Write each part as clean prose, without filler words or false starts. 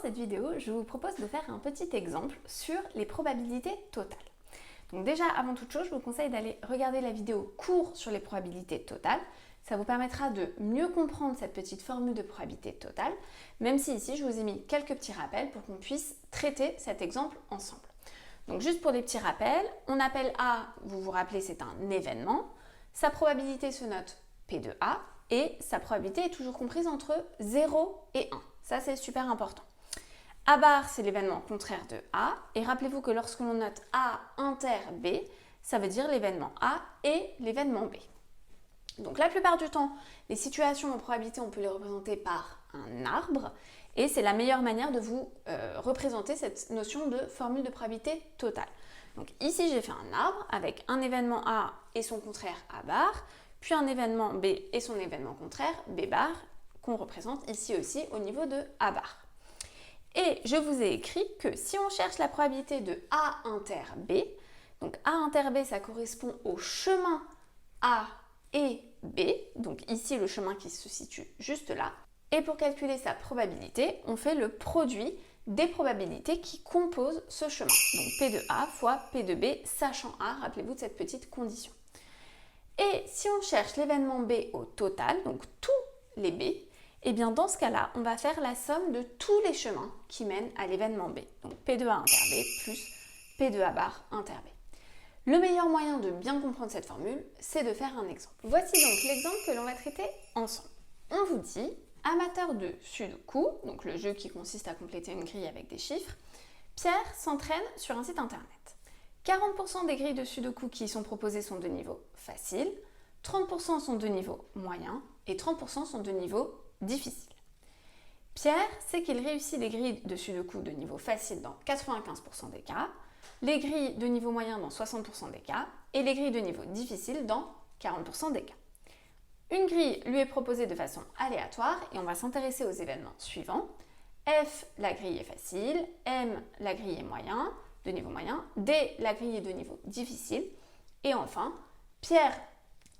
cette vidéo, je vous propose de faire un petit exemple sur les probabilités totales. Donc déjà, avant toute chose, je vous conseille d'aller regarder la vidéo cours sur les probabilités totales. Ça vous permettra de mieux comprendre cette petite formule de probabilité totale, même si ici, je vous ai mis quelques petits rappels pour qu'on puisse traiter cet exemple ensemble. Donc juste pour des petits rappels, on appelle A, vous vous rappelez, c'est un événement. Sa probabilité se note P de A et sa probabilité est toujours comprise entre 0 et 1. Ça, c'est super important. A bar, c'est l'événement contraire de A. Et rappelez-vous que lorsque l'on note A inter B, ça veut dire l'événement A et l'événement B. Donc la plupart du temps, les situations en probabilité, on peut les représenter par un arbre. Et c'est la meilleure manière de vous représenter cette notion de formule de probabilité totale. Donc ici, j'ai fait un arbre avec un événement A et son contraire A bar, puis un événement B et son événement contraire B bar, qu'on représente ici aussi au niveau de A bar. Et je vous ai écrit que si on cherche la probabilité de A inter B, donc A inter B, ça correspond au chemin A et B, donc ici le chemin qui se situe juste là. Et pour calculer sa probabilité, on fait le produit des probabilités qui composent ce chemin. Donc P de A fois P de B, sachant A, rappelez-vous de cette petite condition. Et si on cherche l'événement B au total, donc tous les B, et bien dans ce cas-là, on va faire la somme de tous les chemins qui mènent à l'événement B. Donc P de A inter B plus P de A bar inter B. Le meilleur moyen de bien comprendre cette formule, c'est de faire un exemple. Voici donc l'exemple que l'on va traiter ensemble. On vous dit, amateur de Sudoku, donc le jeu qui consiste à compléter une grille avec des chiffres, Pierre s'entraîne sur un site internet. 40% des grilles de Sudoku qui y sont proposées sont de niveau facile, 30% sont de niveau moyen et 30% sont de niveau difficile. Pierre sait qu'il réussit les grilles de Sudoku de niveau facile dans 95% des cas, les grilles de niveau moyen dans 60% des cas et les grilles de niveau difficile dans 40% des cas. Une grille lui est proposée de façon aléatoire et on va s'intéresser aux événements suivants. F, la grille est facile, M, la grille est moyen, de niveau moyen, D, la grille est de niveau difficile et enfin, Pierre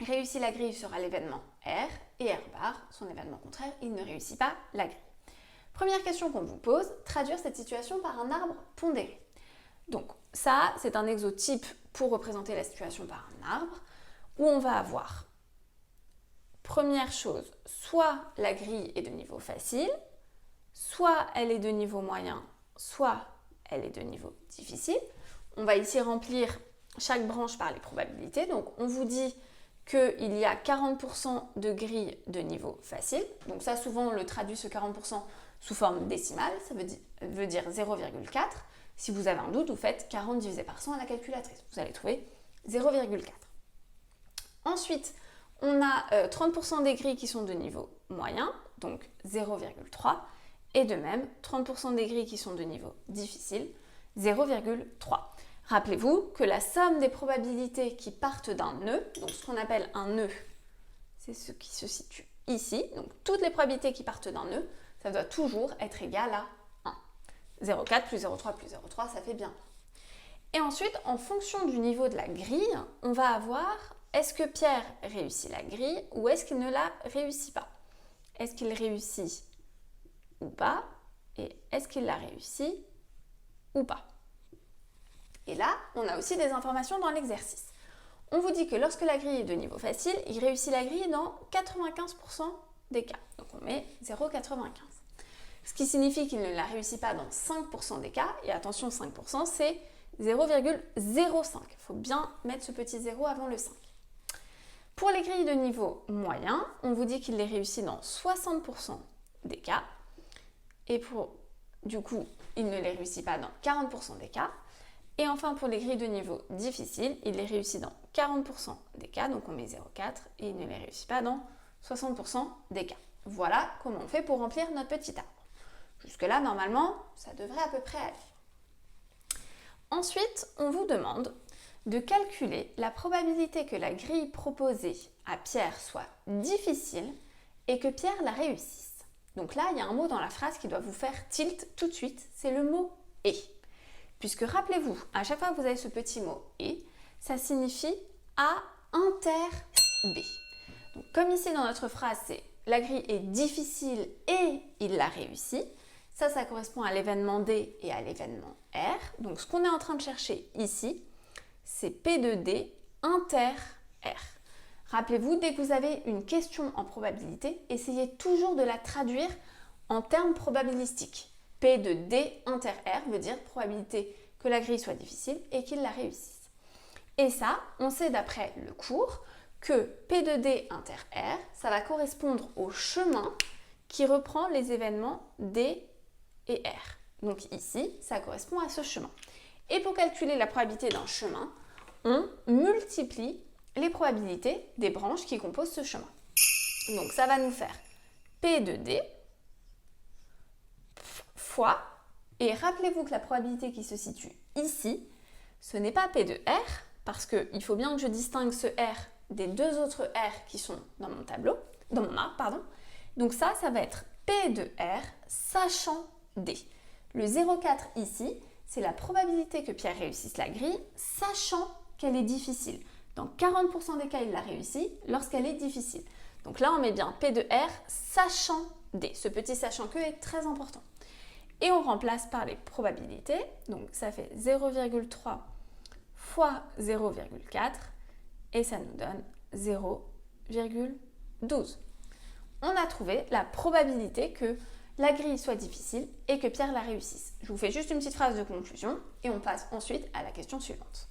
réussit la grille sera l'événement R et R bar, son événement contraire, il ne réussit pas la grille. Première question qu'on vous pose, traduire cette situation par un arbre pondéré. Donc ça, c'est un exotype pour représenter la situation par un arbre où on va avoir, première chose, soit la grille est de niveau facile, soit elle est de niveau moyen, soit elle est de niveau difficile. On va ici remplir chaque branche par les probabilités. Donc on vous dit qu'il y a 40% de grilles de niveau facile. Donc ça, souvent, on le traduit ce 40% sous forme décimale. Ça veut dire 0,4. Si vous avez un doute, vous faites 40 divisé par 100 à la calculatrice. Vous allez trouver 0,4. Ensuite, on a 30% des grilles qui sont de niveau moyen, donc 0,3. Et de même, 30% des grilles qui sont de niveau difficile, 0,3. Rappelez-vous que la somme des probabilités qui partent d'un nœud, donc ce qu'on appelle un nœud, c'est ce qui se situe ici. Donc toutes les probabilités qui partent d'un nœud, ça doit toujours être égal à 1. 0,4 plus 0,3 plus 0,3, ça fait bien 1. Et ensuite, en fonction du niveau de la grille, on va avoir, est-ce que Pierre réussit la grille ou est-ce qu'il ne la réussit pas? Est-ce qu'il réussit ou pas? Et est-ce qu'il la réussit ou pas? Et là, on a aussi des informations dans l'exercice. On vous dit que lorsque la grille est de niveau facile, il réussit la grille dans 95% des cas. Donc on met 0,95. Ce qui signifie qu'il ne la réussit pas dans 5% des cas. Et attention, 5%, c'est 0,05. Il faut bien mettre ce petit 0 avant le 5. Pour les grilles de niveau moyen, on vous dit qu'il les réussit dans 60% des cas. Et du coup, il ne les réussit pas dans 40% des cas. Et enfin, pour les grilles de niveau difficile, il les réussit dans 40% des cas, donc on met 0,4, et il ne les réussit pas dans 60% des cas. Voilà comment on fait pour remplir notre petit arbre. Jusque-là, normalement, ça devrait à peu près aller. Ensuite, on vous demande de calculer la probabilité que la grille proposée à Pierre soit difficile et que Pierre la réussisse. Donc là, il y a un mot dans la phrase qui doit vous faire tilt tout de suite, c'est le mot « et ». Puisque rappelez-vous, à chaque fois que vous avez ce petit mot « et », ça signifie A inter B. Donc, comme ici dans notre phrase, c'est la grille est difficile et il l'a réussi, Ça correspond à l'événement D et à l'événement R. Donc ce qu'on est en train de chercher ici, c'est P de D inter R. Rappelez-vous, dès que vous avez une question en probabilité, essayez toujours de la traduire en termes probabilistiques. P de D inter R veut dire probabilité que la grille soit difficile et qu'il la réussisse. Et ça, on sait d'après le cours que P de D inter R, ça va correspondre au chemin qui reprend les événements D et R. Donc ici, ça correspond à ce chemin. Et pour calculer la probabilité d'un chemin, on multiplie les probabilités des branches qui composent ce chemin. Donc ça va nous faire P de D fois, et rappelez-vous que la probabilité qui se situe ici, ce n'est pas P de R, parce qu'il faut bien que je distingue ce R des deux autres R qui sont dans mon tableau, dans mon arbre, pardon. Donc ça va être P de R sachant D. Le 0,4 ici, c'est la probabilité que Pierre réussisse la grille, sachant qu'elle est difficile. Dans 40% des cas, il la réussit lorsqu'elle est difficile. Donc là, on met bien P de R sachant D. Ce petit sachant que est très important. Et on remplace par les probabilités. Donc ça fait 0,3 fois 0,4 et ça nous donne 0,12. On a trouvé la probabilité que la grille soit difficile et que Pierre la réussisse. Je vous fais juste une petite phrase de conclusion et on passe ensuite à la question suivante.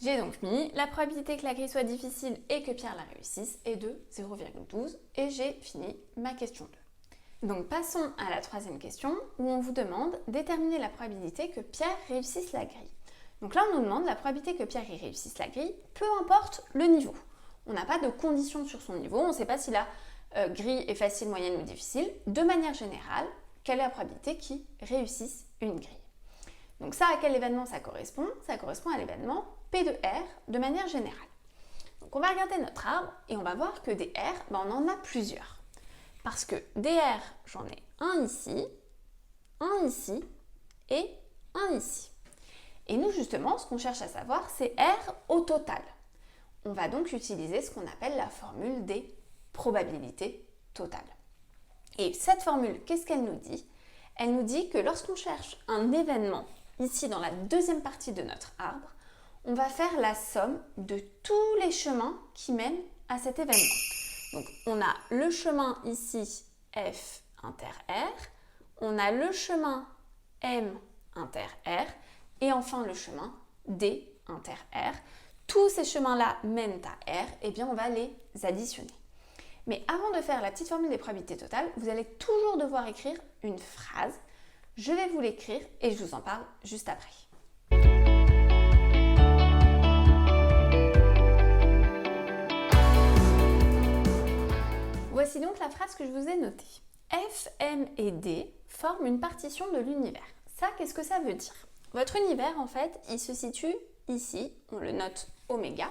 J'ai donc mis la probabilité que la grille soit difficile et que Pierre la réussisse est de 0,12 et j'ai fini ma question 2. Donc passons à la troisième question où on vous demande déterminer la probabilité que Pierre réussisse la grille. Donc là on nous demande la probabilité que Pierre y réussisse la grille, peu importe le niveau. On n'a pas de condition sur son niveau, on ne sait pas si la grille est facile, moyenne ou difficile. De manière générale, quelle est la probabilité qu'il réussisse une grille? Donc ça, à quel événement ça correspond? Ça correspond à l'événement P de R de manière générale. Donc on va regarder notre arbre et on va voir que des R, on en a plusieurs. Parce que des R, j'en ai un ici et un ici. Et nous justement, ce qu'on cherche à savoir, c'est R au total. On va donc utiliser ce qu'on appelle la formule des probabilités totales. Et cette formule, qu'est-ce qu'elle nous dit? Elle nous dit que lorsqu'on cherche un événement, ici dans la deuxième partie de notre arbre, on va faire la somme de tous les chemins qui mènent à cet événement. Donc on a le chemin ici F inter R, on a le chemin M inter R et enfin le chemin D inter R. Tous ces chemins-là mènent à R, et bien on va les additionner. Mais avant de faire la petite formule des probabilités totales, vous allez toujours devoir écrire une phrase. Je vais vous l'écrire et je vous en parle juste après. Voici donc la phrase que je vous ai notée. F, M et D forment une partition de l'univers. Ça, qu'est-ce que ça veut dire? Votre univers, en fait, il se situe ici, on le note oméga,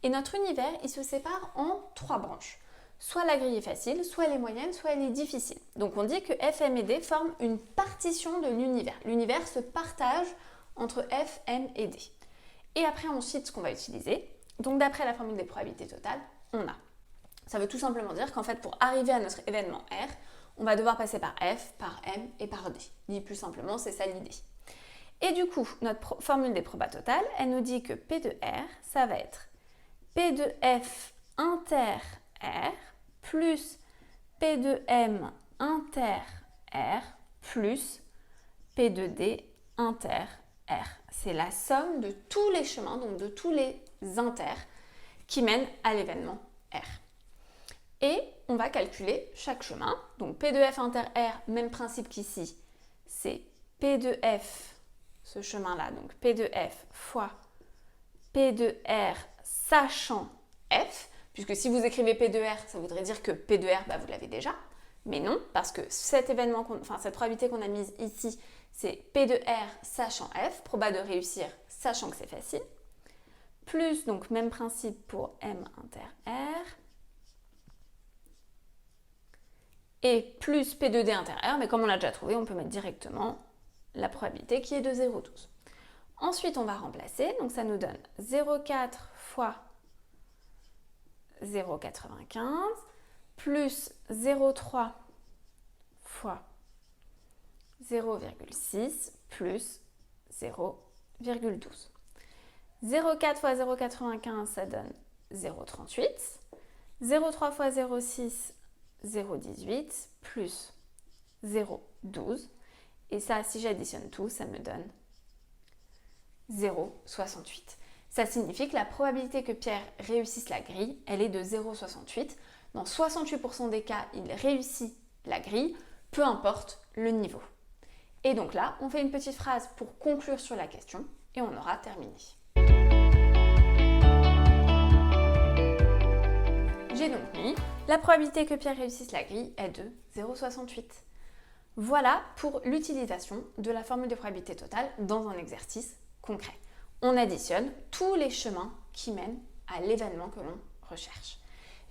et notre univers, il se sépare en 3 branches. Soit la grille est facile, soit elle est moyenne, soit elle est difficile. Donc on dit que F, M et D forment une partition de l'univers. L'univers se partage entre F, M et D. Et après ensuite, ce qu'on va utiliser, donc d'après la formule des probabilités totales, on a. Ça veut tout simplement dire qu'en fait, pour arriver à notre événement R, on va devoir passer par F, par M et par D. Dit plus simplement, c'est ça l'idée. Et du coup, notre formule des probas totales, elle nous dit que P de R, ça va être P de F inter R plus P de M inter R plus P de D inter R. C'est la somme de tous les chemins, donc de tous les inters qui mènent à l'événement R. Et on va calculer chaque chemin. Donc P de F inter R, même principe qu'ici, c'est P de F, ce chemin-là, donc P de F fois P de R sachant F, puisque si vous écrivez P de R, ça voudrait dire que P de R, vous l'avez déjà. Mais non, parce que cet événement, cette probabilité qu'on a mise ici, c'est P de R sachant F, proba de réussir sachant que c'est facile, plus, donc même principe pour M inter R, et plus P de D inter R, mais comme on l'a déjà trouvé, on peut mettre directement la probabilité qui est de 0,12. Ensuite, on va remplacer, donc ça nous donne 0,4 fois 0,95 plus 0,3 fois 0,6 plus 0,12. 0,4 fois 0,95, ça donne 0,38. 0,3 fois 0,6, 0,18 plus 0,12. Et ça, si j'additionne tout, ça me donne 0,68. Ça signifie que la probabilité que Pierre réussisse la grille, elle est de 0,68. Dans 68% des cas, il réussit la grille, peu importe le niveau. Et donc là, on fait une petite phrase pour conclure sur la question et on aura terminé. J'ai donc mis la probabilité que Pierre réussisse la grille est de 0,68. Voilà pour l'utilisation de la formule de probabilité totale dans un exercice concret. On additionne tous les chemins qui mènent à l'événement que l'on recherche.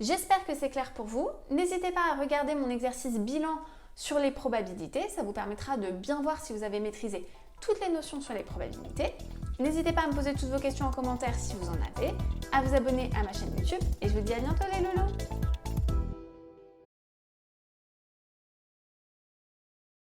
J'espère que c'est clair pour vous. N'hésitez pas à regarder mon exercice bilan sur les probabilités. Ça vous permettra de bien voir si vous avez maîtrisé toutes les notions sur les probabilités. N'hésitez pas à me poser toutes vos questions en commentaire si vous en avez, à vous abonner à ma chaîne YouTube et je vous dis à bientôt les loulous.